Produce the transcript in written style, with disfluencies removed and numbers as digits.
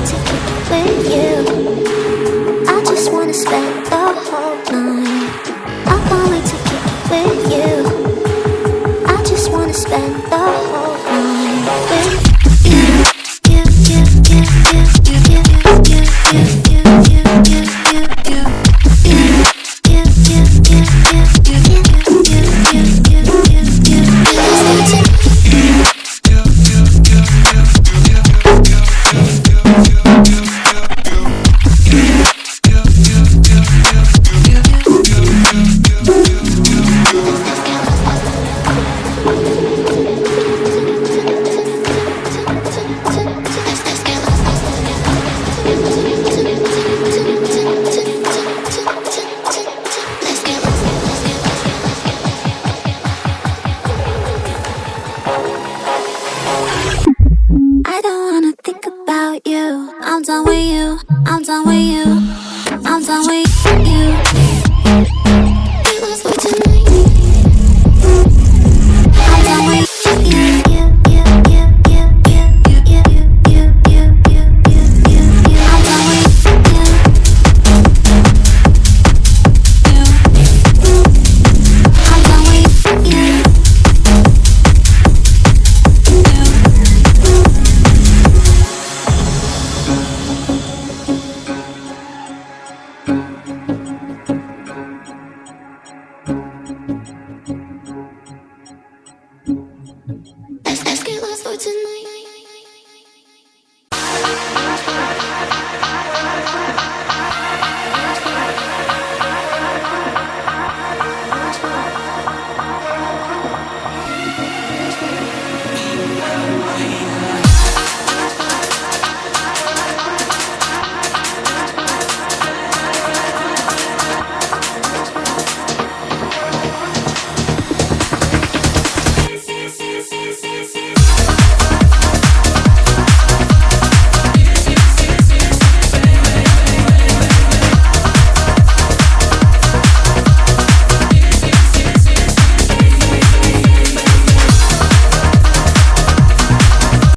to kick it with you. I just wanna spend the whole night. I can't wait to kick it with you. I just wanna spend the whole night with you. You, you, you, you, you, you, you, you, you, you, you, you, you. I don't wanna think about you. I'm done with you. I'm done with you. I'm done with you.